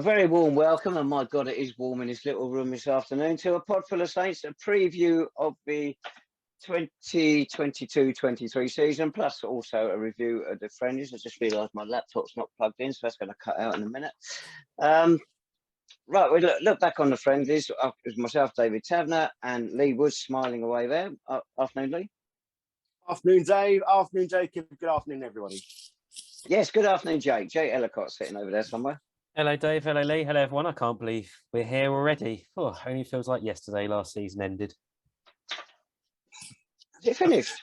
very warm welcome, and my God, it is warm in this little room this afternoon, to a Podful of Saints, a preview of the 2022-23 season, plus also a review of the friendlies. I just realised my laptop's not plugged in, so that's going to cut out in a minute. Right, we look back on the friendlies. It was myself, David Tavener, and Lee Woods smiling away there. Afternoon, Lee. Afternoon, Dave. Afternoon, Jacob. Good afternoon, everybody. Yes, good afternoon, Jake. Jake Ellacott sitting over there somewhere. Hello, Dave. Hello, Lee. Hello, everyone. I can't believe we're here already. Oh, only feels like yesterday last season ended. Is it finished?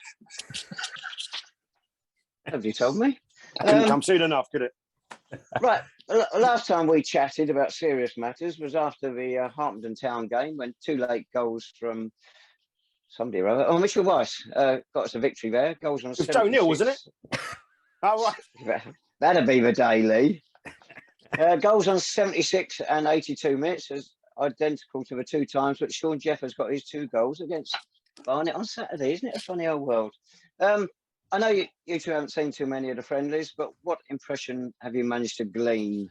Have you told me? Couldn't come soon enough, could it? Right. Last time we chatted about serious matters was after the Harpenden Town game, when two late goals from somebody or other. Oh, Mitchell Weiss got us a victory there. Goals on 76. Joe Neal, wasn't it? Oh, right. That'd be the day, Lee. Goals on 76 and 82 minutes is identical to the two times that Sean Jeffers got his 2 goals against Barnet on Saturday. Isn't it a funny old world? I know you two haven't seen too many of the friendlies, but what impression have you managed to glean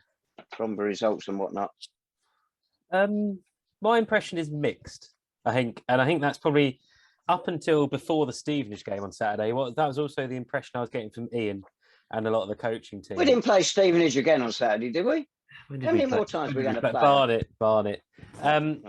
from the results and whatnot? My impression is mixed, I think. And I think that's probably up until before the Stevenage game on Saturday. Well, that was also the impression I was getting from Ian and a lot of the coaching team. We didn't play Stevenage again on Saturday, did we? How many more times are we going to play? Barnet.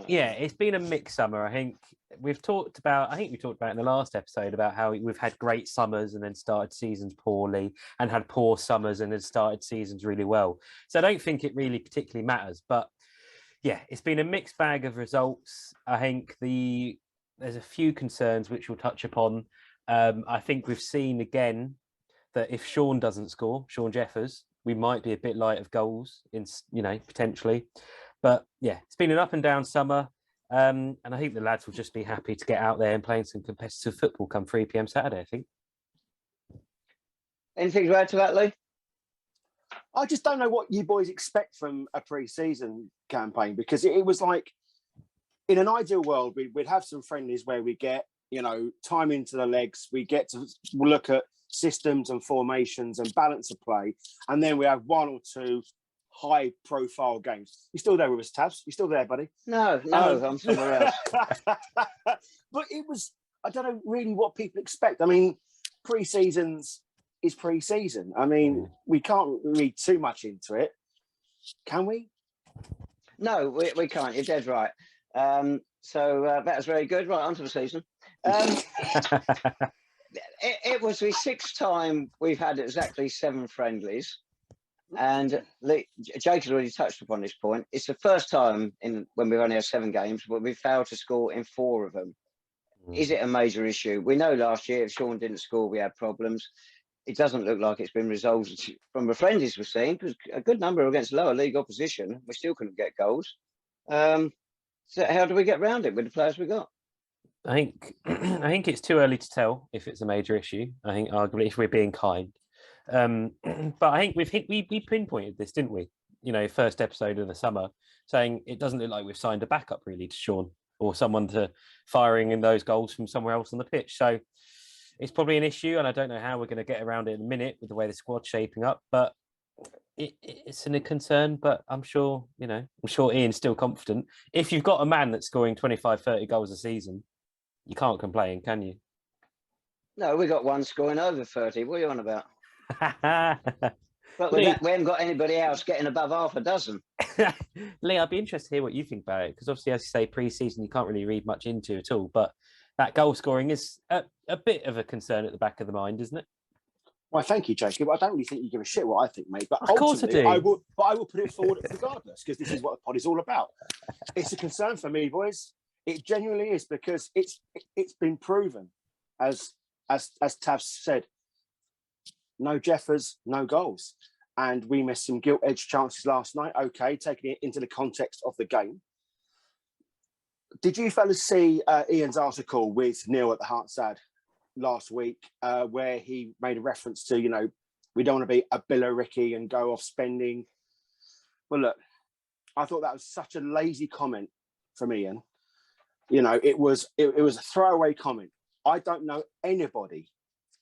Yeah, it's been a mixed summer. I think we talked about in the last episode about how we've had great summers and then started seasons poorly, and had poor summers and then started seasons really well. So I don't think it really particularly matters. But yeah, it's been a mixed bag of results. I think there's a few concerns which we'll touch upon. I think we've seen again that if Sean doesn't score, Sean Jeffers, we might be a bit light of goals potentially. But yeah, it's been an up and down summer. And I think the lads will just be happy to get out there and playing some competitive football come 3 p.m. Saturday, I think. Anything to add to that, Lee? I just don't know what you boys expect from a pre-season campaign, because it was like, in an ideal world, we'd have some friendlies where we get, time into the legs. We get to look at systems and formations and balance of play, and then we have 1 or 2 high-profile games. You still there with us, Tabs? You still there, buddy? No, I'm somewhere else. But it was, I don't know really what people expect. I mean, pre-seasons is pre-season. I mean, we can't read too much into it, can we? No, we can't. You're dead right. So that was very good. Right, on to the season. It was the 6th time we've had exactly 7 friendlies, and Jake has already touched upon this point. It's the first time when we've only had 7 games, but we failed to score in 4 of them. Is it a major issue? We know last year if Sean didn't score, we had problems. It doesn't look like it's been resolved from the friendlies we've seen, because a good number against lower league opposition, we still couldn't get goals. So how do we get around it with the players we got? I think it's too early to tell if it's a major issue. I think arguably, if we're being kind, but I think we pinpointed this, didn't we? First episode of the summer, saying it doesn't look like we've signed a backup really to Sean, or someone to firing in those goals from somewhere else on the pitch. So it's probably an issue, and I don't know how we're going to get around it in a minute with the way the squad's shaping up. But it's a concern. But I'm sure Ian's still confident. If you've got a man that's scoring 25, 30 goals a season, you can't complain, can you? No, we got one scoring over 30. What are you on about? But we haven't got anybody else getting above half a dozen. Lee, I'd be interested to hear what you think about it, because obviously, as you say, pre-season, you can't really read much into it at all. But that goal scoring is a bit of a concern at the back of the mind, isn't it? Well, thank you, Jacob. I don't really think you give a shit what I think, mate. But of course I do. I will put it forward regardless, because this is what the pod is all about. It's a concern for me, boys. It genuinely is, because it's been proven, as Tav said, no Jeffers, no goals. And we missed some gilt-edged chances last night. Okay, taking it into the context of the game. Did you fellas see Ian's article with Neil at the Hartsad last week, where he made a reference to, we don't want to be a Billericay and go off spending? Well, look, I thought that was such a lazy comment from Ian. It was a throwaway comment. I don't know anybody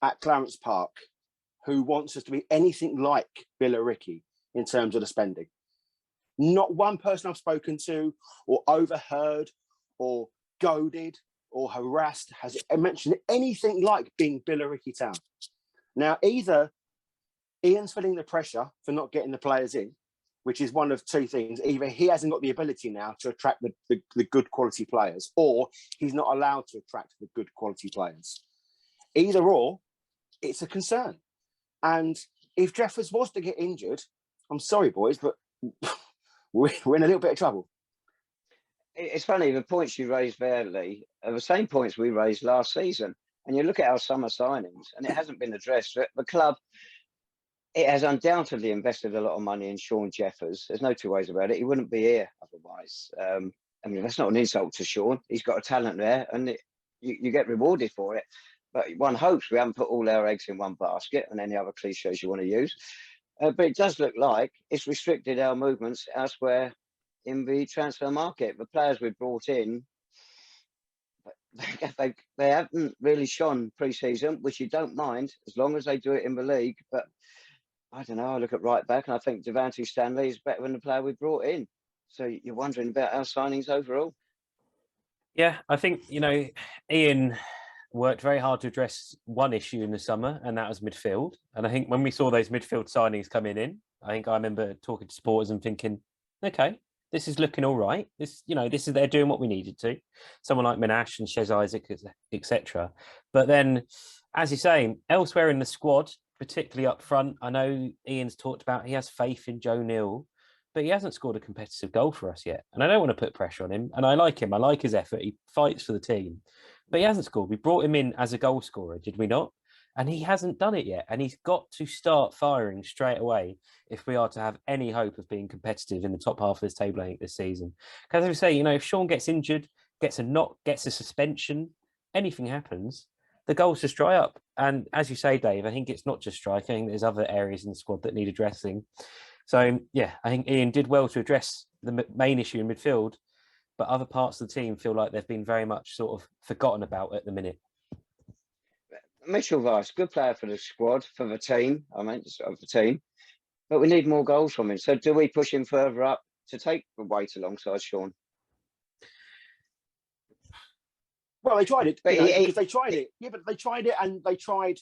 at Clarence Park who wants us to be anything like Billericay in terms of the spending. Not one person I've spoken to or overheard or goaded or harassed has mentioned anything like being Billericay Town. Now, either Ian's feeling the pressure for not getting the players in, which is one of two things. Either he hasn't got the ability now to attract the good quality players, or he's not allowed to attract the good quality players. Either or, it's a concern. And if Jeffers was to get injured, I'm sorry, boys, but we're in a little bit of trouble. It's funny, the points you raised there, Lee, are the same points we raised last season. And you look at our summer signings, and it hasn't been addressed. The club, it has undoubtedly invested a lot of money in Sean Jeffers. There's no two ways about it. He wouldn't be here otherwise. I mean, that's not an insult to Sean. He's got a talent there, and you get rewarded for it. But one hopes we haven't put all our eggs in one basket, and any other cliches you want to use. But it does look like it's restricted our movements elsewhere in the transfer market. The players we've brought in, they haven't really shone pre-season, which you don't mind as long as they do it in the league. But I don't know, I look at right back and I think Devante Stanley is better than the player we brought in. So you're wondering about our signings overall? Yeah, I think, Ian worked very hard to address one issue in the summer, and that was midfield. And I think when we saw those midfield signings coming in, I think I remember talking to supporters and thinking, okay, this is looking all right. They're doing what we needed to. Someone like Minash and Shez Isaac, etc. But then, as you're saying, elsewhere in the squad, particularly up front, I know Ian's talked about he has faith in Joe Neal, but he hasn't scored a competitive goal for us yet. And I don't want to put pressure on him. And I like him. I like his effort. He fights for the team. But he hasn't scored. We brought him in as a goal scorer, did we not? And he hasn't done it yet. And he's got to start firing straight away if we are to have any hope of being competitive in the top half of this table, I think, this season. Because as we say, if Sean gets injured, gets a knock, gets a suspension, anything happens, the goals just dry up. And as you say, Dave, I think it's not just striking. I think there's other areas in the squad that need addressing. So, yeah, I think Ian did well to address the main issue in midfield, but other parts of the team feel like they've been very much sort of forgotten about at the minute. Mitchell Weiss, good player for the squad, for the team, of the team. But we need more goals from him. So do we push him further up to take the weight alongside Sean? Well, they tried it, because they tried it. Yeah, but they tried it, and they tried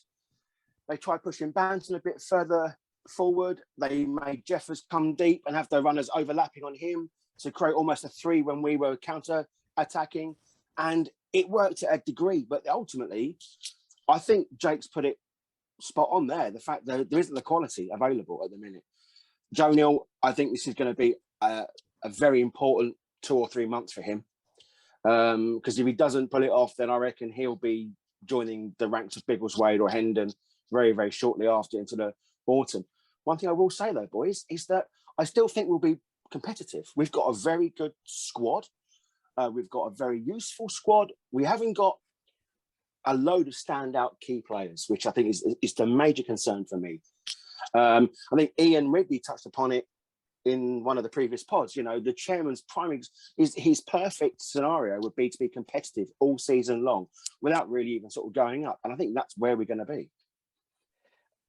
pushing Banton a bit further forward. They made Jeffers come deep and have their runners overlapping on him to create almost a 3 when we were counter-attacking. And it worked to a degree, but ultimately, I think Jake's put it spot on there. The fact that there isn't the quality available at the minute. Joe Neal, I think this is going to be a very important 2 or 3 months for him. Because if he doesn't pull it off, then I reckon he'll be joining the ranks of Biggleswade or Hendon very, very shortly after into the autumn. One thing I will say, though, boys, is that I still think we'll be competitive. We've got a very good squad. We've got a very useful squad. We haven't got a load of standout key players, which I think is the major concern for me. I think Ian Ridley touched upon it in one of the previous pods. The chairman's his perfect scenario would be to be competitive all season long without really even sort of going up. And I think that's where we're going to be.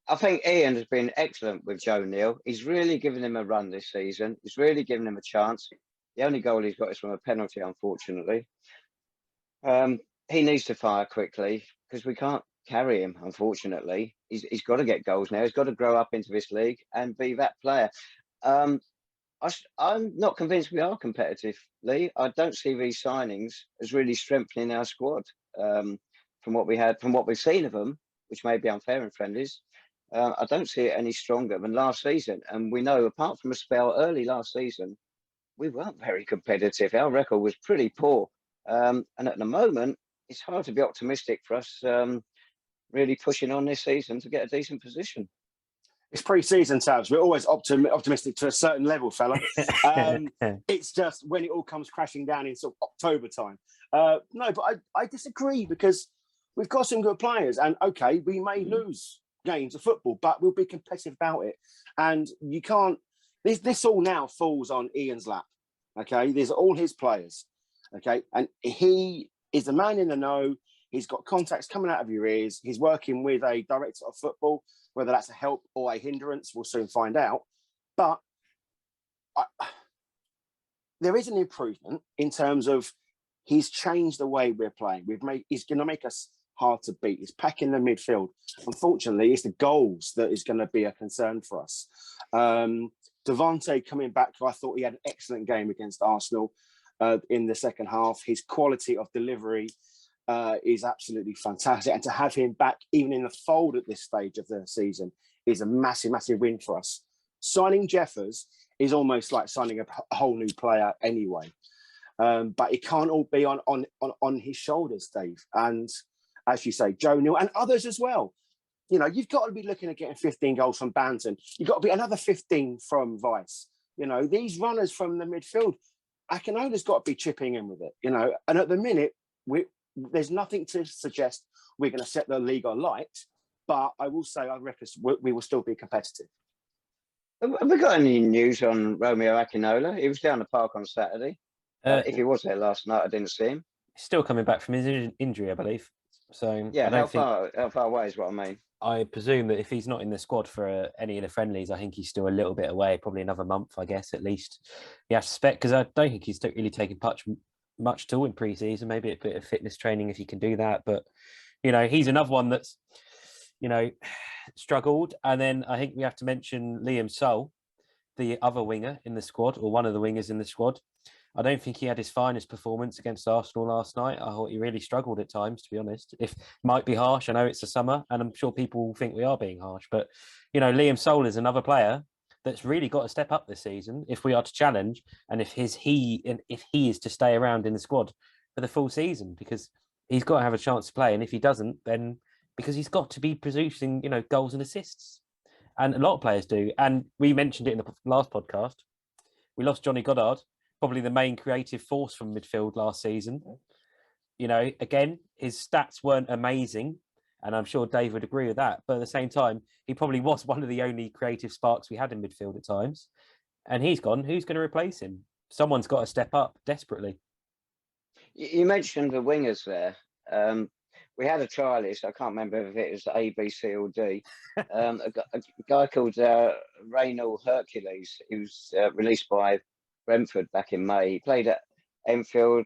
I think Ian has been excellent with Joe Neal. He's really given him a run this season. He's really given him a chance. The only goal he's got is from a penalty, unfortunately. He needs to fire quickly because we can't carry him, unfortunately. He's got to get goals now. He's got to grow up into this league and be that player. I'm not convinced we are competitive, Lee. I don't see these signings as really strengthening our squad from what we've seen of them, which may be unfair in friendlies. I don't see it any stronger than last season. And we know, apart from a spell early last season, we weren't very competitive. Our record was pretty poor. And at the moment, it's hard to be optimistic for us really pushing on this season to get a decent position. It's pre-season, Tabs. We're always optimistic to a certain level, fella. It's just when it all comes crashing down in sort of October time. No, but I disagree, because we've got some good players, and okay, we may lose games of football, but we'll be competitive about it. And you can't. This all now falls on Ian's lap. Okay, these are all his players. Okay, and he is the man in the know. He's got contacts coming out of your ears. He's working with a director of football. Whether that's a help or a hindrance, we'll soon find out. But there is an improvement in terms of he's changed the way we're playing. He's going to make us hard to beat. He's packing the midfield. Unfortunately, it's the goals that is going to be a concern for us. Devante coming back, I thought he had an excellent game against Arsenal in the second half. His quality of delivery is absolutely fantastic. And to have him back, even in the fold at this stage of the season, is a massive, massive win for us. Signing Jeffers is almost like signing a whole new player anyway. But it can't all be on his shoulders, Dave. And as you say, Joe Neal and others as well. You know, you've got to be looking at getting 15 goals from Banton. You've got to be another 15 from Vice. You know, these runners from the midfield, Akinola's got to be chipping in with it, you know. And at the minute, there's nothing to suggest we're going to set the league alight. But I will say, I reckon we will still be competitive. Have we got any news on Romeo Akinola? He was down the park on Saturday. If he was there last night, I didn't see him. Still coming back from his injury, I believe. So yeah, how far away is what I mean? I presume that if he's not in the squad for any of the friendlies, I think he's still a little bit away, probably another month, I guess, at least. You have to suspect, because I don't think he's really taken much at all in pre-season. Maybe a bit of fitness training if he can do that. But, you know, he's another one that's, you know, struggled. And then I think we have to mention Liam Soul, the other winger in the squad, or one of the wingers in the squad. I don't think he had his finest performance against Arsenal last night. I thought he really struggled at times, to be honest. If might be harsh, I know it's the summer, and I'm sure people think we are being harsh. But, you know, Liam Soul is another player that's really got to step up this season if we are to challenge, and if he is to stay around in the squad for the full season, because he's got to have a chance to play. And if he doesn't, then because he's got to be producing, you know, goals and assists. And a lot of players do. And we mentioned it in the last podcast. We lost Johnny Goddard, probably the main creative force from midfield last season. You know, again, his stats weren't amazing, and I'm sure Dave would agree with that. But at the same time, he probably was one of the only creative sparks we had in midfield at times. And he's gone. Who's going to replace him? Someone's got to step up desperately. You mentioned the wingers there. We had a trialist. I can't remember if it was A, B, C, or D. A guy called Reynald Hercules, who was released by Brentford back in May. He played at Enfield,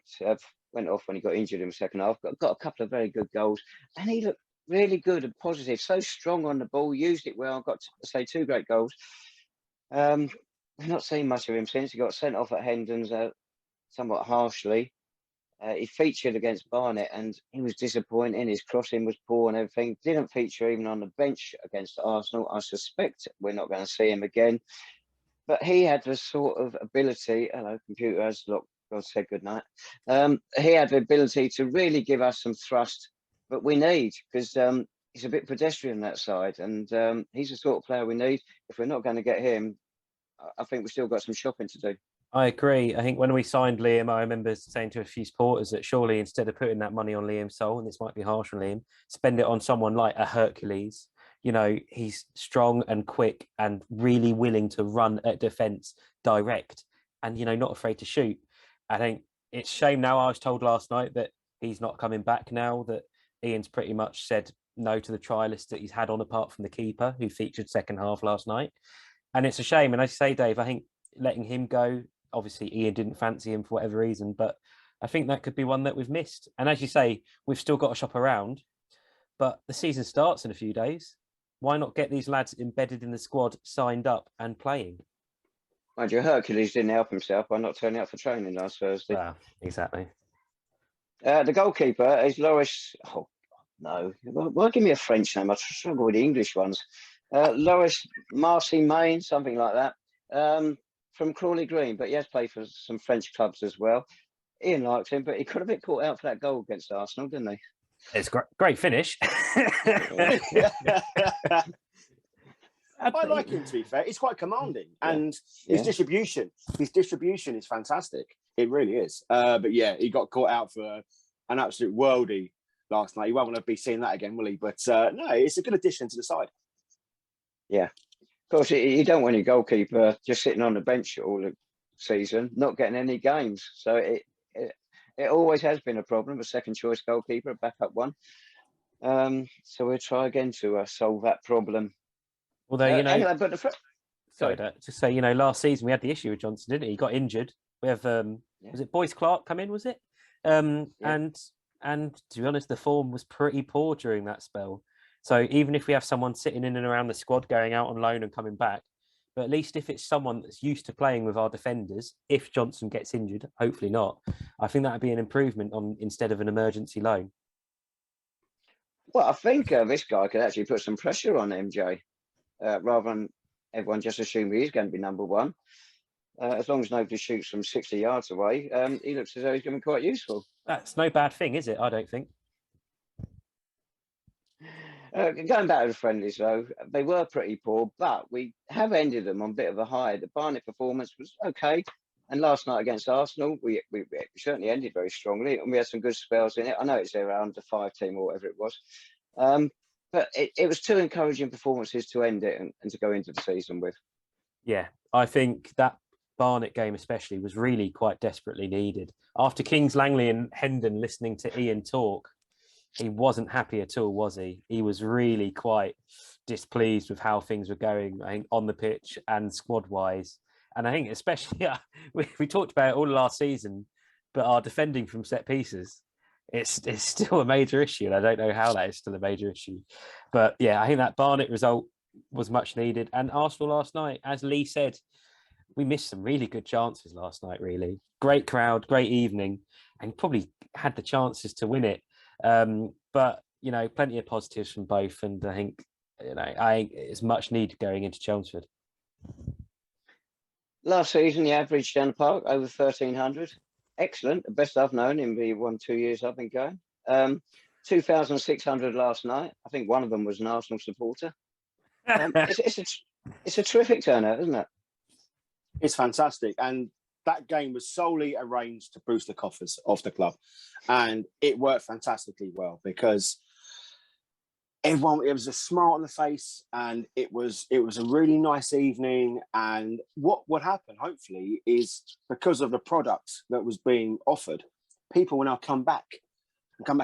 went off when he got injured in the second half, got a couple of very good goals, and he looked really good and positive, so strong on the ball, used it well, got to say 2 great goals. We've not seen much of him since. He got sent off at Hendon's somewhat harshly. He featured against Barnet and he was disappointing. His crossing was poor and everything. Didn't feature even on the bench against Arsenal. I suspect we're not going to see him again. But he had the sort of ability, hello, computer has locked, God said good night. He had the ability to really give us some thrust, but we need, because he's a bit pedestrian that side, and he's the sort of player we need. If we're not going to get him, I think we've still got some shopping to do. I agree. I think when we signed Liam, I remember saying to a few supporters that surely instead of putting that money on Liam Soul, and this might be harsh on Liam, spend it on someone like a Hercules. You know, he's strong and quick and really willing to run at defence direct and, you know, not afraid to shoot. I think it's a shame now. I was told last night that he's not coming back now, that Ian's pretty much said no to the trialists that he's had on apart from the keeper who featured second half last night. And it's a shame. And as you say, Dave, I think letting him go, obviously Ian didn't fancy him for whatever reason, but I think that could be one that we've missed. And as you say, we've still got to shop around, but the season starts in a few days. Why not get these lads embedded in the squad, signed up and playing? Mind you, Hercules didn't help himself by not turning up for training last Thursday. Exactly. The goalkeeper is Loris. Oh, no. Why give me a French name? I struggle with the English ones. Loris Marcy Main, something like that, from Crawley Green, but he has played for some French clubs as well. Ian likes him, but he got a bit caught out for that goal against Arsenal, didn't he? It's great finish. I like him, to be fair. He's quite commanding, and his distribution is fantastic. It really is. But yeah, he got caught out for an absolute worldie last night. He won't want to be seeing that again, will he? But no, it's a good addition to the side. Yeah. Of course, you don't want your goalkeeper just sitting on the bench all the season, not getting any games. So it always has been a problem, a second choice goalkeeper, a backup one. So we'll try again to solve that problem. Although, you know, anyway, but sorry, to say, you know, last season we had the issue with Johnson, didn't he? He got injured We have was it Boyce Clark come in? Was it? And to be honest, the form was pretty poor during that spell. So even if we have someone sitting in and around the squad going out on loan and coming back, but at least if it's someone that's used to playing with our defenders, if Johnson gets injured, hopefully not, I think that would be an improvement on instead of an emergency loan. Well, I think this guy could actually put some pressure on MJ, rather than everyone just assume he's going to be number one. As long as nobody shoots from 60 yards away, he looks as though he's going to be quite useful. That's no bad thing, is it? I don't think. Going back to the friendlies, though, they were pretty poor, but we have ended them on a bit of a high. The Barnet performance was okay. And last night against Arsenal, we certainly ended very strongly, and we had some good spells in it. I know it's their under 5 team or whatever it was. But it was 2 encouraging performances to end it and to go into the season with. Yeah, I think that Barnet game especially was really quite desperately needed. After Kings Langley and Hendon listening to Ian talk, he wasn't happy at all, was he? He was really quite displeased with how things were going, I think, on the pitch and squad-wise. And I think especially, we talked about it all last season, but our defending from set pieces, it's still a major issue. And I don't know how that is still a major issue. But yeah, I think that Barnet result was much needed. And Arsenal last night, as Lee said, we missed some really good chances last night, really. Great crowd, great evening, and probably had the chances to win it. But, you know, plenty of positives from both. And I think, you know, it's much needed going into Chelmsford. Last season, the average down the park, over 1,300. Excellent. The best I've known in the 2 years I've been going. 2,600 last night. I think one of them was an Arsenal supporter. It's a terrific turnout, isn't it? It's fantastic. And that game was solely arranged to boost the coffers of the club. And it worked fantastically well because everyone, it was a smile on the face, and it was a really nice evening. And what would happen, hopefully, is because of the product that was being offered, people will now come back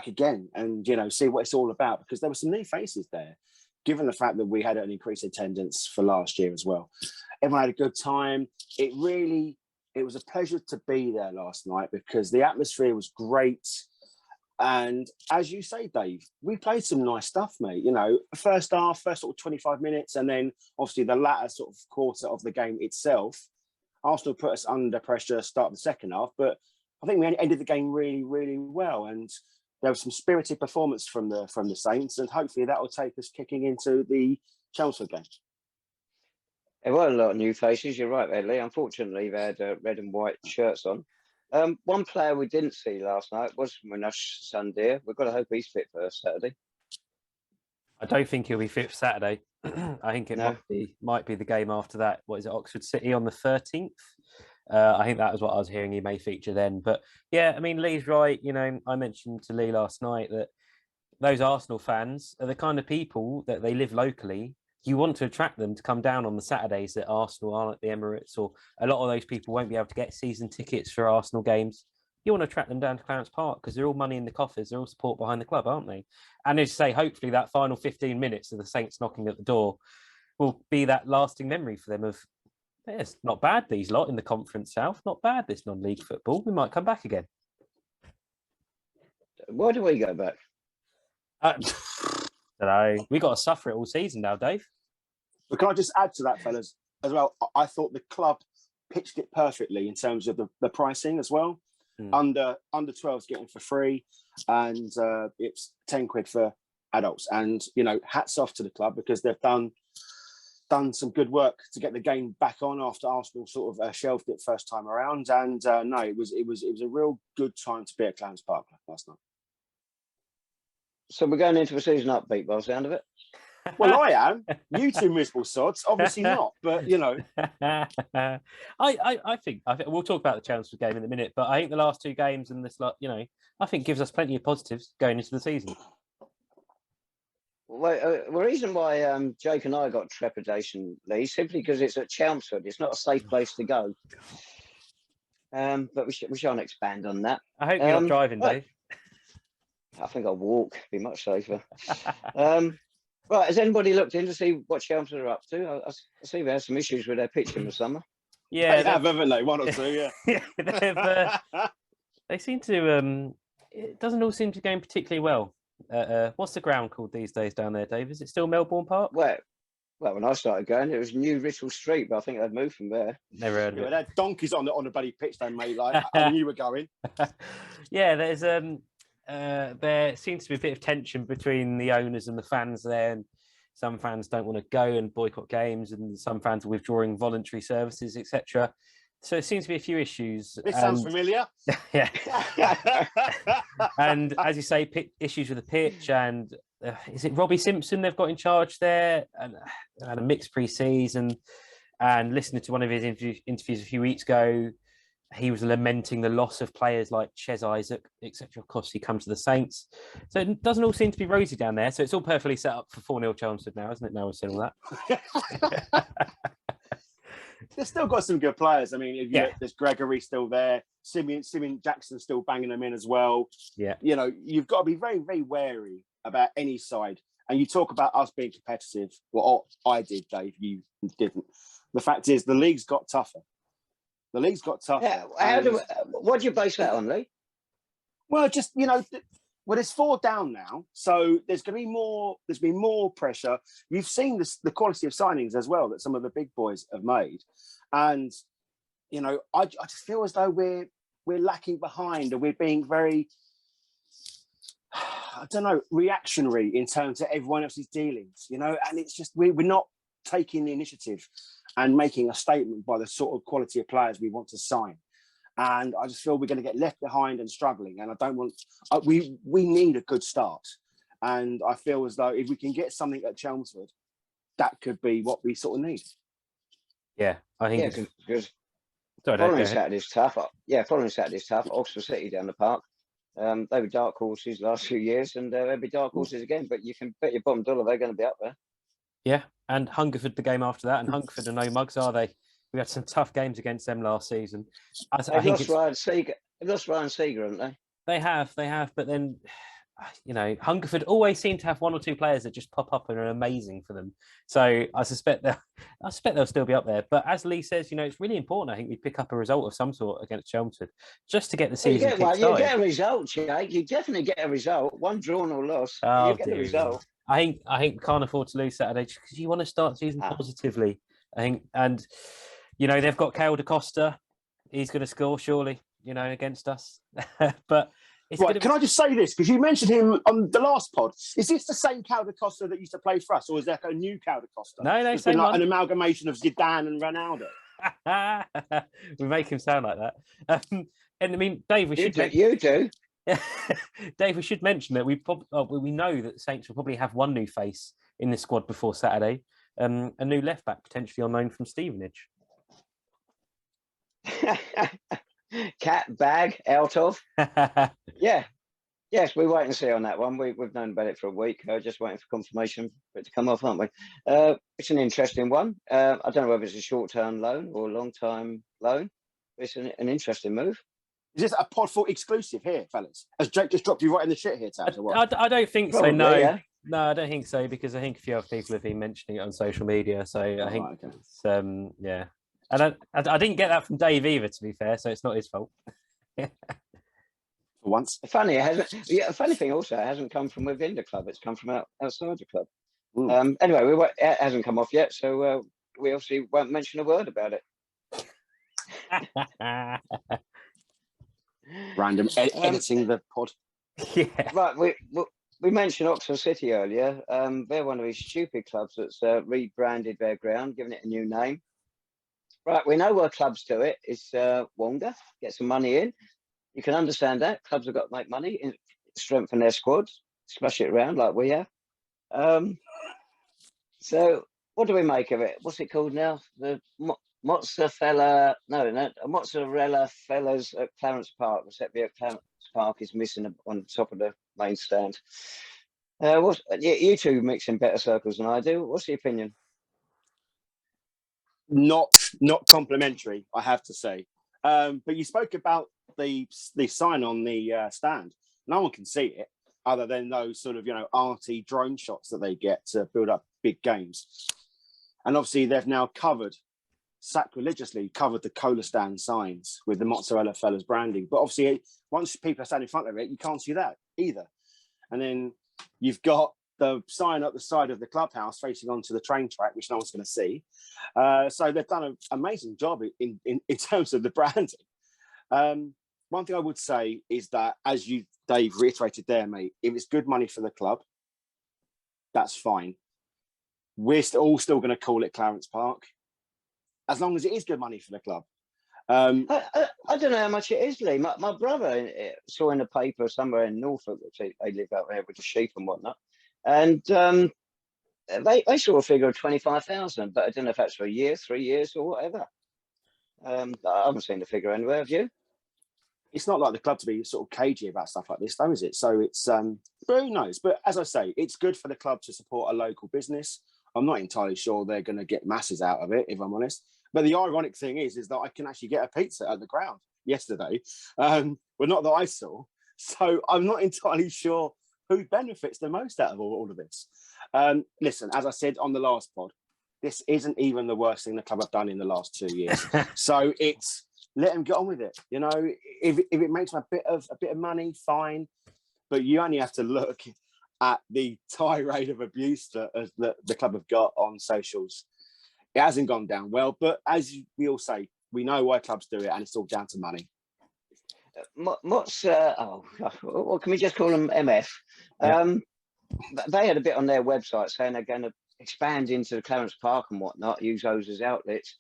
again and, you know, see what it's all about, because there were some new faces there, given the fact that we had an increased attendance for last year as well. Everyone had a good time. It was a pleasure to be there last night because the atmosphere was great. And as you say, Dave, we played some nice stuff, mate. You know, first sort of 25 minutes, and then obviously the latter sort of quarter of the game itself, Arsenal put us under pressure, start the second half. But I think we ended the game really, really well. And there was some spirited performance from the Saints, and hopefully that will take us kicking into the Chelmsford game. There were a lot of new faces. You're right there, Lee. Unfortunately, they had red and white shirts on. One player we didn't see last night was Minash Sundir. We've got to hope he's fit for Saturday. I don't think he'll be fit for Saturday. I think it might be the game after that. What is it, Oxford City on the 13th? I think that was what I was hearing. He may feature then. But yeah, I mean, Lee's right. You know, I mentioned to Lee last night that those Arsenal fans are the kind of people that they live locally. You want to attract them to come down on the Saturdays that Arsenal aren't at the Emirates, or a lot of those people won't be able to get season tickets for Arsenal games. You want to attract them down to Clarence Park because they're all money in the coffers. They're all support behind the club, aren't they? And as you say, hopefully that final 15 minutes of the Saints knocking at the door will be that lasting memory for them of, it's not bad, these lot in the Conference South. Not bad, this non-league football. We might come back again. Why do we go back? I don't know. We got to suffer it all season now, Dave. But can I just add to that, fellas, as well? I thought the club pitched it perfectly in terms of the pricing as well. Under 12s getting for free, and it's 10 quid for adults. And, you know, hats off to the club because they've done some good work to get the game back on after Arsenal sort of shelved it first time around. And no, it was a real good time to be at Clarence Park last night. So we're going into the season upbeat by the sound of it. Well, I am. You two miserable sods, obviously not. But you know, I think we'll talk about the Chelmsford game in a minute. But I think the last two games and this, you know, I think gives us plenty of positives going into the season. Well, the reason why Jake and I got trepidation, Lee, simply because it's at Chelmsford. It's not a safe place to go. But we shan't expand on that. I hope you're not driving, Dave. I think I'll walk. Be much safer. Right, has anybody looked in to see what Chelmsford are up to? I see they had some issues with their pitch in the summer. Yeah, they have, haven't they? One or two, yeah. they seem to. It doesn't all seem to be going particularly well. What's the ground called these days down there, Dave? Is it still Melbourne Park? Well, when I started going, it was New Little Street, but I think they've moved from there. Never heard of Yeah, it. they had donkeys on the bloody pitch they made. Like I knew you were going. Yeah, there seems to be a bit of tension between the owners and the fans there, and some fans don't want to go and boycott games, and some fans are withdrawing voluntary services, etc. So it seems to be a few issues. This sounds familiar. Yeah. And as you say, issues with the pitch, and is it Robbie Simpson they've got in charge there? And had a mixed pre-season, and listening to one of his interviews a few weeks ago, he was lamenting the loss of players like Ches Isaac, etc. Of course, he comes to the Saints. So it doesn't all seem to be rosy down there. So it's all perfectly set up for 4-0 Chelmsford now, isn't it? Now we've said all that. They've still got some good players. I mean, there's Gregory still there. Simeon Jackson still banging them in as well. Yeah. You know, you've got to be very, very wary about any side. And you talk about us being competitive. Well, I did, Dave. You didn't. The fact is, the league's got tougher. The league's got tougher. Yeah. What do you base that on, Lee? Well, just, you know, it's 4 down now, so there's going to be more. There's been more pressure. You've seen the quality of signings as well that some of the big boys have made, and you know, I just feel as though we're lacking behind, and we're being very, I don't know, reactionary in terms of everyone else's dealings. You know, and it's just we're not taking the initiative and making a statement by the sort of quality of players we want to sign. And I just feel we're going to get left behind and struggling. And I don't want. We need a good start. And I feel as though if we can get something at Chelmsford, that could be what we sort of need. Yeah, I think because following Saturday's tough. Yeah, following Saturday's tough. Oxford City down the park. They were dark horses last few years, and they'll be dark horses again. But you can bet your bottom dollar they're going to be up there. Yeah, and Hungerford the game after that, and Hungerford are no mugs, are they? We had some tough games against them last season. They've lost Ryan Seeger, haven't they? They have, but then, you know, Hungerford always seem to have 1 or 2 players that just pop up and are amazing for them. So I suspect they'll still be up there. But as Lee says, you know, it's really important. I think we pick up a result of some sort against Chelmsford just to get the season kick-started. You get a result, Jake. You definitely get a result. 1 drawn or loss. Oh, you get a result. I think we can't afford to lose Saturday because you want to start the season positively. I think, and you know, they've got Kale da Costa. He's going to score, surely, you know, against us. But it's right, can I just say this? Because you mentioned him on the last pod. Is this the same Kale da Costa that used to play for us? Or is there a new Kale da Costa? No, it's same been like one. an amalgamation of Zidane and Ronaldo. We make him sound like that. And I mean, Dave, you do. Dave, we should mention that we know that Saints will probably have 1 new face in the squad before Saturday. A new left back, potentially on loan from Stevenage. Cat bag out of. Yeah. Yes, we wait and see on that one. We've known about it for a week. Just waiting for confirmation for it to come off, aren't we? It's an interesting one. I don't know whether it's a short-term loan or a long-time loan. It's an interesting move. Is this a Podful exclusive here, fellas? Has Jake just dropped you right in the shit here, Tabs? I don't think Probably, so, no. Yeah. No, I don't think so, because I think a few other people have been mentioning it on social media. So I think, it's, yeah. And I didn't get that from Dave either, to be fair, so it's not his fault. For once. Funny thing also, it hasn't come from within the club. It's come from outside the club. Anyway, it hasn't come off yet, so we obviously won't mention a word about it. Random editing the pod. Yeah. Right, we mentioned Oxford City earlier. They're one of these stupid clubs that's rebranded their ground, giving it a new name. Right, we know where clubs do it. It's Wonga, get some money in. You can understand that. Clubs have got to make money, strengthen their squads, splash it around like we have. So what do we make of it? What's it called now? The mozzarella fellas at Clarence Park. Except the Clarence Park is missing on top of the main stand. You two mix in better circles than I do. What's the opinion? Not complimentary, I have to say. But you spoke about the sign on the stand. No one can see it other than those sort of, arty drone shots that they get to build up big games. And obviously they've now covered sacrilegiously covered the cola stand signs with the mozzarella fellas branding. But obviously, once people are standing in front of it, you can't see that either. And then you've got the sign up the side of the clubhouse facing onto the train track, which no one's going to see. So they've done an amazing job in terms of the branding. One thing I would say is that, as you, Dave, reiterated there, mate, if it's good money for the club, that's fine. We're all still going to call it Clarence Park, as long as it is good money for the club. I don't know how much it is, Lee. My brother saw in the paper somewhere in Norfolk, which they live out there with the sheep and whatnot, and they saw a figure of 25,000, but I don't know if that's for a year, 3 years, or whatever. I haven't seen the figure anywhere. Have you? It's not like the club to be sort of cagey about stuff like this, though, is it? So it's, but who knows? But as I say, it's good for the club to support a local business. I'm not entirely sure they're going to get masses out of it, if I'm honest. But the ironic thing is that I can actually get a pizza at the ground yesterday. Well, not that I saw. So I'm not entirely sure who benefits the most out of all of this. Listen, as I said on the last pod, this isn't even the worst thing the club have done in the last 2 years. So it's, let them get on with it. You know, if it makes them a bit of money, fine. But you only have to look at the tirade of abuse that the club have got on socials. It hasn't gone down well, but as we all say, we know why clubs do it, and it's all down to money. What's what can we just call them? MF. Yeah. They had a bit on their website saying they're going to expand into the Clarence Park and whatnot, use those as outlets.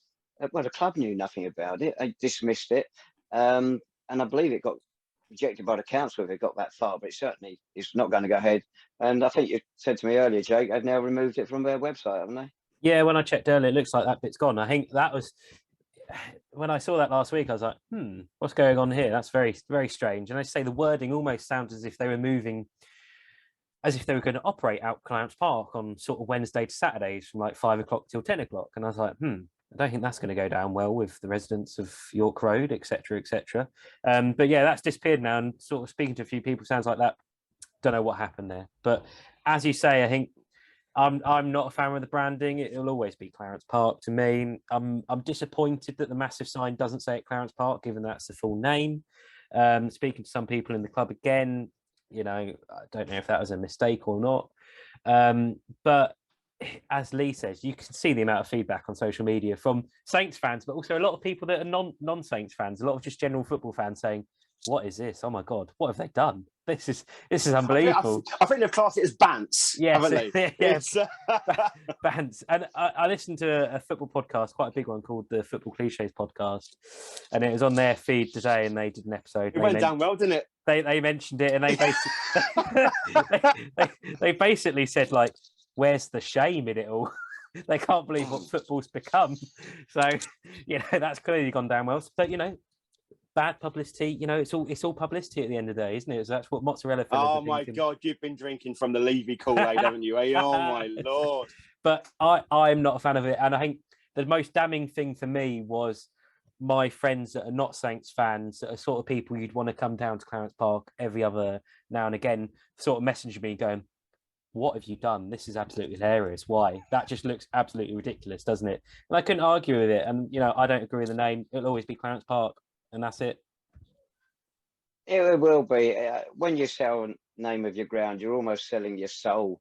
Well, the club knew nothing about it. They dismissed it, and I believe it got rejected by the council if it got that far. But it certainly is not going to go ahead. And I think you said to me earlier, Jake, they've now removed it from their website, haven't they? Yeah, when I checked earlier, it looks like that bit's gone. I think that was when I saw that last week. I was like, what's going on here? That's very, very strange. And I say the wording almost sounds as if they were moving, as if they were going to operate out Clarence Park on sort of Wednesday to Saturdays from like 5 o'clock till 10 o'clock. And I was like, I don't think that's going to go down well with the residents of York Road, etc., etc. But yeah, that's disappeared now. And sort of speaking to a few people, sounds like that. Don't know what happened there. But as you say, I think I'm not a fan of the branding. It'll always be Clarence Park to me. I'm disappointed that the massive sign doesn't say it Clarence Park, given that's the full name. Speaking to some people in the club again, you know, I don't know if that was a mistake or not. But as Lee says, you can see the amount of feedback on social media from Saints fans, but also a lot of people that are non-Saints fans, a lot of just general football fans saying, what is this? Oh my God, what have they done? This is unbelievable. I think they've classed it as bants, haven't they? Yes, bants. And I listened to a football podcast, quite a big one, called the Football Cliches podcast, and it was on their feed today, and they did an episode. It went down well, didn't it? They mentioned it, and they basically they basically said, like, where's the shame in it all? They can't believe what football's become. So, you know, that's clearly gone down well. But, you know, bad publicity, you know, it's all publicity at the end of the day, isn't it? So that's what mozzarella fillers Oh my God, you've been drinking from the Levy Kool-Aid, haven't you? Oh my Lord. But I'm not a fan of it. And I think the most damning thing for me was my friends that are not Saints fans, that are sort of people you'd want to come down to Clarence Park every other now and again, sort of messaging me going, what have you done? This is absolutely hilarious. Why? That just looks absolutely ridiculous, doesn't it? And I couldn't argue with it. And, you know, I don't agree with the name. It'll always be Clarence Park. And that's it. It will be. When you sell the name of your ground, you're almost selling your soul.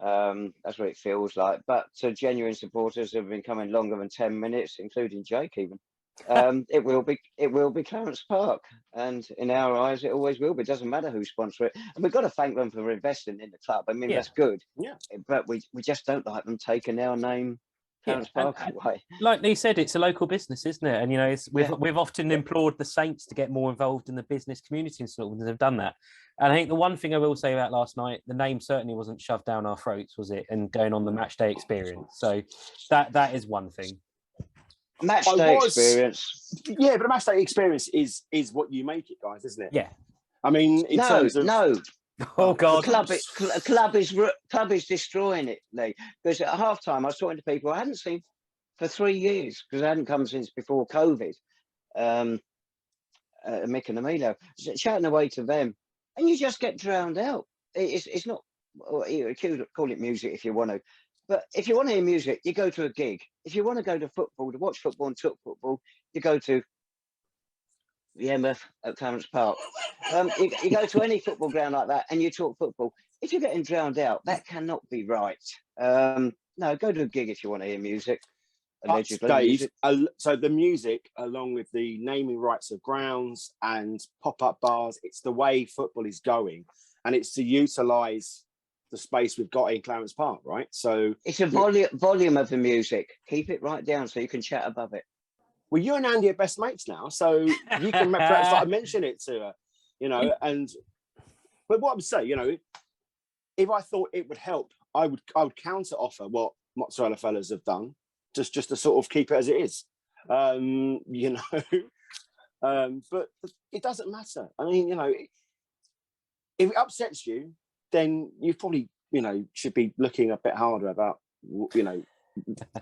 That's what it feels like. But to genuine supporters who have been coming longer than 10 minutes, including Jake even, it will be Clarence Park. And in our eyes, it always will be. It doesn't matter who sponsors it. And we've got to thank them for investing in the club. I mean, that's good. Yeah. But we just don't like them taking our name. Clarence Park away. Like Lee said, it's a local business, isn't it? And, you know, we've often implored the Saints to get more involved in the business community in Scotland, and they've done that. And I think the one thing I will say about last night, the name certainly wasn't shoved down our throats, was it? And going on the match day experience. So that is one thing. Match day experience. Yeah, but a match day experience is what you make it, guys, isn't it? Yeah. I mean, in terms of... No. Oh God! The club is destroying it, Lee. Because at half time, I was talking to people I hadn't seen for 3 years because I hadn't come since before COVID. Mick and Emilio chatting away to them, and you just get drowned out. It's not. You call it music if you want to, But if you want to hear music, you go to a gig. If you want to go to football, to watch football and talk football, you go to the MF at Clarence Park. You go to any football ground like that and you talk football. If you're getting drowned out, that cannot be right. No, go to a gig if you want to hear music. Dave, so the music, along with the naming rights of grounds and pop-up bars, it's the way football is going, and it's to utilise the space we've got in Clarence Park, right? So it's a volume of the music. Keep it right down so you can chat above it. Well, you and Andy are best mates now, so you can perhaps start to mention it to her, you know. But what I would say, you know, if I thought it would help, I would counter offer what Mozzarella Fellas have done. Just to sort of keep it as it is, you know. But it doesn't matter. I mean, you know, if it upsets you, then you probably, you know, should be looking a bit harder about, you know,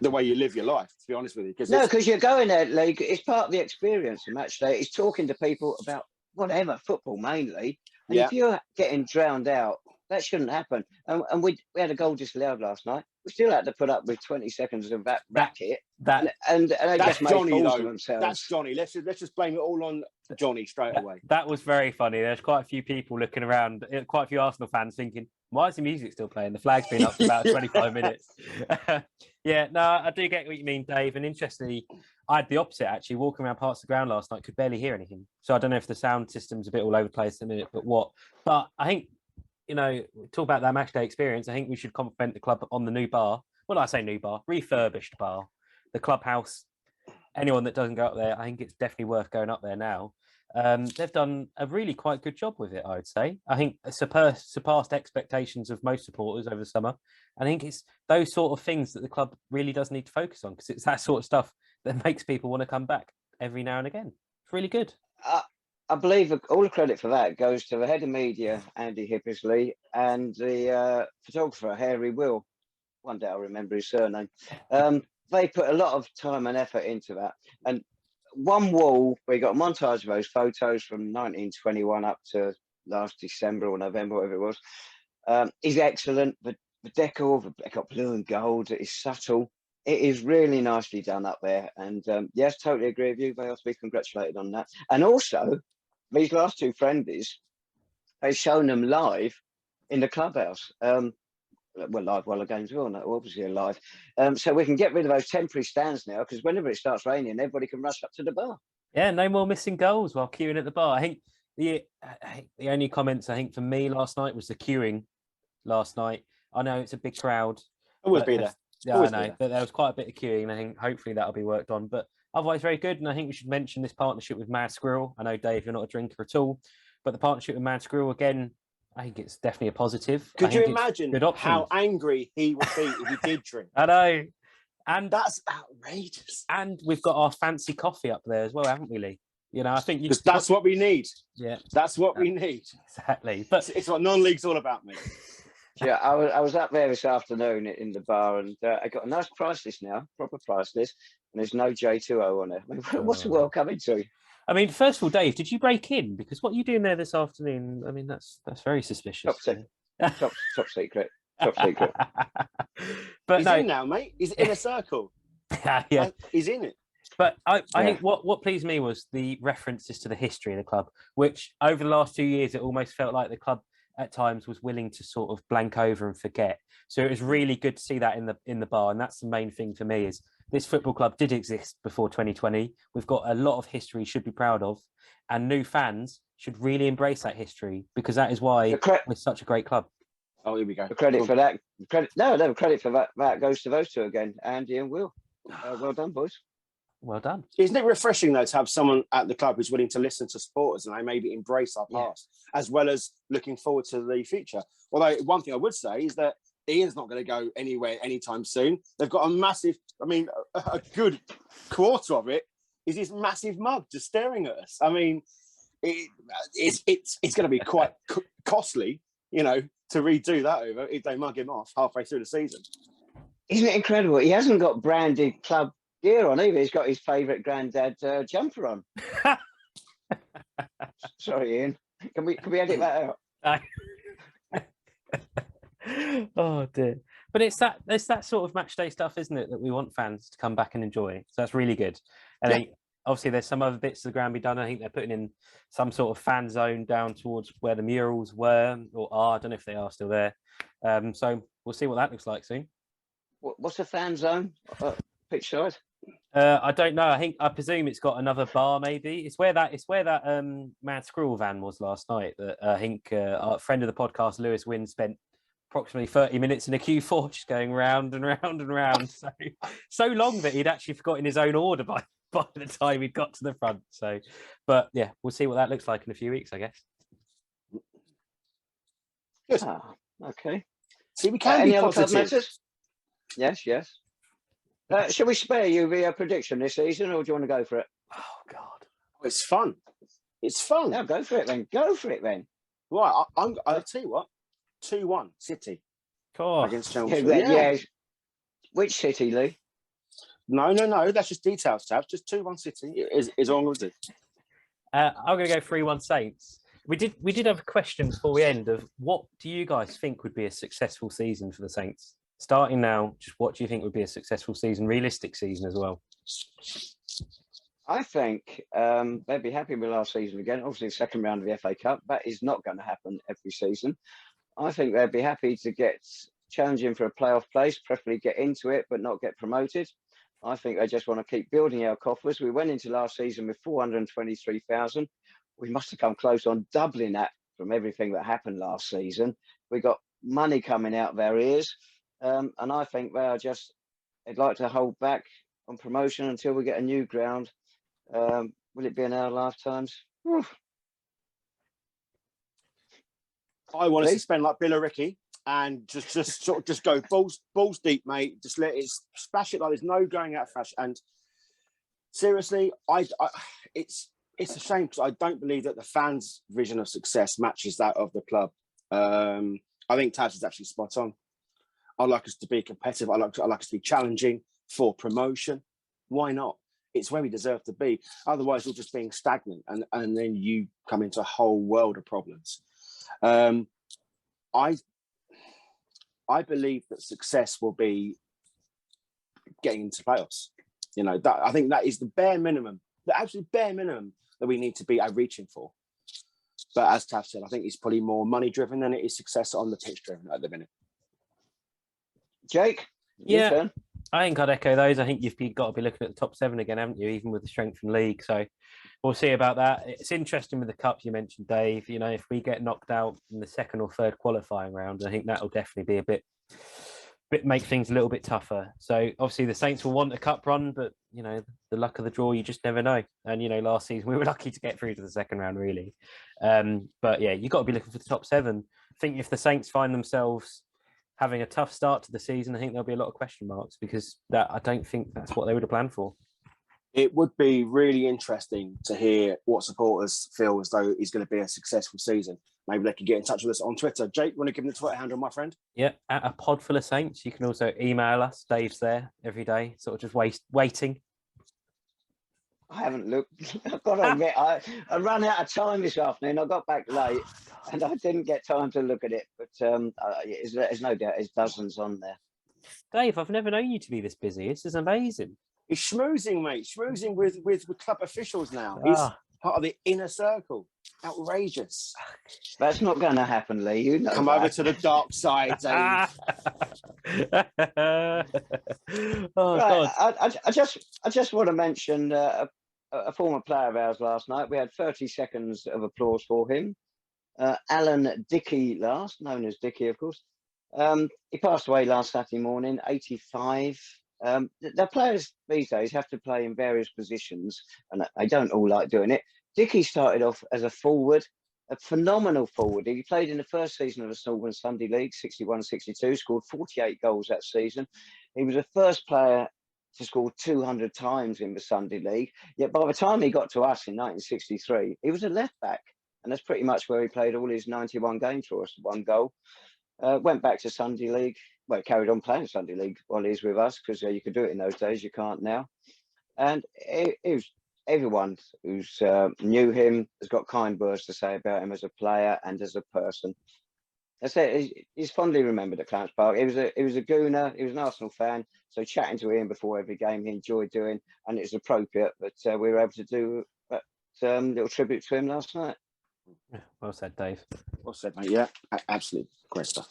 the way you live your life. To be honest with you, because you're going there, like, it's part of the experience. The match day is talking to people about whatever, football mainly. And if you're getting drowned out, that shouldn't happen. And we had a goal disallowed last night. We still had to put up with 20 seconds of that racket. And they just made Johnny, fools though. of themselves. That's Johnny. Let's just blame it all on Johnny straight away. That was very funny. There's quite a few people looking around, quite a few Arsenal fans thinking, why is the music still playing? The flag's been up for about 25 minutes. Yeah, no, I do get what you mean, Dave. And interestingly, I had the opposite, actually. Walking around parts of the ground last night, could barely hear anything. So I don't know if the sound system's a bit all over the place in a minute, but I think, you know, talk about that match day experience. I think we should compliment the club on the new bar. Well, I say new bar, refurbished bar, the Clubhouse. Anyone that doesn't go up there, I think it's definitely worth going up there now. They've done a really quite good job with it, I would say. I think surpassed expectations of most supporters over the summer. I think it's those sort of things that the club really does need to focus on, because it's that sort of stuff that makes people want to come back every now and again. It's really good. I believe all the credit for that goes to the head of media, Andy Hippisley, and the photographer, Harry Will. One day I'll remember his surname. They put a lot of time and effort into that. And one wall, we got a montage of those photos from 1921 up to last December or November, whatever it was, is excellent. The decor, they got blue and gold, it is subtle. It is really nicely done up there. And yes, totally agree with you. They ought to be congratulated on that. And also, these last two friendlies, they've shown them live in the Clubhouse. Well, live while the game's on, obviously live. So we can get rid of those temporary stands now, because whenever it starts raining, everybody can rush up to the bar. Yeah, no more missing goals while queuing at the bar. I think the only comments, I think, for me last night was the queuing last night. I know it's a big crowd. Always be there. Yeah, I know, but there was quite a bit of queuing, and I think hopefully that'll be worked on. But otherwise, very good. And I think we should mention this partnership with Mad Squirrel. I know, Dave, you're not a drinker at all, but the partnership with Mad Squirrel, again, I think it's definitely a positive. Could you imagine how angry he would be if he did drink? I know. And that's outrageous. And we've got our fancy coffee up there as well, haven't we, Lee? You know, I think that's what we need. Yeah. That's what we need. Exactly. But it's what non-league's all about, mate. Yeah, I was up there this afternoon in the bar, and I got a nice price list now, proper price list, and there's no J2O on it. I mean, what's the world coming to? I mean, first of all, Dave, did you break in? Because what are you doing there this afternoon? I mean, that's very suspicious. Top secret. Top secret. But he's in now, mate. He's in a circle. Yeah, he's in it. But I think what pleased me was the references to the history of the club, which over the last 2 years, it almost felt like the club at times was willing to sort of blank over and forget. So it was really good to see that in the bar. And that's the main thing for me, is this football club did exist before 2020. We've got a lot of history should be proud of, and new fans should really embrace that history, because that is why we're such a great club. Oh, here we go. The credit for that. The credit for that goes to those two again, Andy and Will. Well done, boys. Well done. Isn't it refreshing, though, to have someone at the club who's willing to listen to supporters and they maybe embrace our past, as well as looking forward to the future? Although one thing I would say is that Ian's not going to go anywhere anytime soon. They've got a massive, I mean, a good quarter of it is this massive mug just staring at us. I mean, it's going to be quite costly, you know, to redo that over if they mug him off halfway through the season. Isn't it incredible? He hasn't got branded club gear on either. He's got his favourite granddad jumper on. Sorry, Ian. Can we edit that out? Oh dear. But it's that sort of match day stuff, isn't it, that we want fans to come back and enjoy. So that's really good. And obviously there's some other bits of the ground be done. I think they're putting in some sort of fan zone down towards where the murals were or are. I don't know if they are still there. So we'll see what that looks like soon. What's a fan zone? Pitch side? I don't know. I presume it's got another bar. Maybe it's where that Mad Squirrel van was last night. That I think our friend of the podcast, Lewis Wynn, spent approximately 30 minutes in a Q4 just going round and round and round. So long that he'd actually forgotten his own order by the time he'd got to the front. So, but yeah, we'll see what that looks like in a few weeks, I guess. Good. Okay. See, we can be positive. Yes. Shall we spare you the prediction this season, or do you want to go for it? Oh God, it's fun. It's fun. No, go for it then. Go for it then. Right, I'll tell you what. 2-1 City against Chelmsford. Yeah. Which City, Lee? No. That's just details, Tab. Just 2-1 City is all I'm going to do. I'm going to go 3-1 Saints. We did have a question before we end of what do you guys think would be a successful season for the Saints? Starting now, just what do you think would be a successful season, realistic season as well? I think they'd be happy with last season again. Obviously, the second round of the FA Cup. That is not going to happen every season. I think they'd be happy to get challenging for a playoff place, preferably get into it, but not get promoted. I think they just want to keep building our coffers. We went into last season with 423,000. We must have come close on doubling that from everything that happened last season. We got money coming out of our ears. And I think they'd like to hold back on promotion until we get a new ground. Will it be in our lifetimes? I want us to spend like Bill or Ricky and just go balls deep, mate. Just let it splash it like there's no going out of fashion. And seriously, it's a shame because I don't believe that the fans' vision of success matches that of the club. I think Taz is actually spot on. I like us to be competitive. I like us to be challenging for promotion. Why not? It's where we deserve to be. Otherwise, we're just being stagnant, and then you come into a whole world of problems. I believe that success will be getting into playoffs. You know, I think that is the bare minimum, the absolute bare minimum that we need to be reaching for. But as Tav said, I think it's probably more money driven than it is success on the pitch driven at the minute. Jake, yeah, turn. I think I'd echo those. I think you've got to be looking at the top 7 again, haven't you? Even with the strengthened league. So we'll see about that. It's interesting with the cup you mentioned, Dave. You know, if we get knocked out in the second or third qualifying round, I think that'll definitely be a bit make things a little bit tougher. So obviously the Saints will want a cup run, but you know, the luck of the draw, you just never know. And you know, last season we were lucky to get through to the second round, really. But yeah, you've got to be looking for the top 7. I think if the Saints find themselves having a tough start to the season, I think there'll be a lot of question marks because I don't think that's what they would have planned for. It would be really interesting to hear what supporters feel as though it's going to be a successful season. Maybe they can get in touch with us on Twitter. Jake, want to give them the Twitter handle, my friend? Yeah, at a Podful of Saints. You can also email us. Dave's there every day, sort of just waiting. I haven't looked. I've got to admit, I ran out of time this afternoon. I got back late and I didn't get time to look at it. But there's no doubt there's dozens on there. Dave, I've never known you to be this busy. This is amazing. He's schmoozing, mate. Schmoozing with club officials now. He's part of the inner circle. Outrageous. That's not going to happen, Lee. You know. Come over to the dark side, Dave. God. I just want to mention a former player of ours last night. We had 30 seconds of applause for him. Alan Dickey last, known as Dickey, of course. He passed away last Saturday morning, 85. The players these days have to play in various positions, and they don't all like doing it. Dickey started off as a forward, a phenomenal forward. He played in the first season of the Northern Sunday League, 61-62, scored 48 goals that season. He was the first player to score 200 times in the Sunday League. Yet by the time he got to us in 1963, he was a left back. And that's pretty much where he played all his 91 games for us, 1 goal. Went back to Sunday League. Well, carried on playing Sunday League while he was with us because you could do it in those days. You can't now. And it was everyone who's knew him has got kind words to say about him as a player and as a person. That's it. He's fondly remembered at Clarence Park. He was a gooner. He was an Arsenal fan. So chatting to him before every game, he enjoyed doing, and it's appropriate that we were able to do that little tribute to him last night. Yeah, well said, Dave. Well said, mate. Yeah, absolutely great stuff.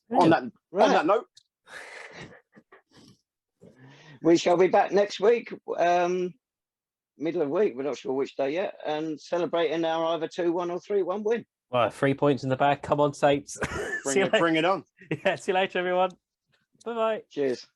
Brilliant. On that note, we shall be back next week, middle of the week. We're not sure which day yet, and celebrating our either 2-1 or 3-1 win. Well, 3 points in the bag. Come on, Saints. bring it on. Yeah, see you later, everyone. Bye-bye. Cheers.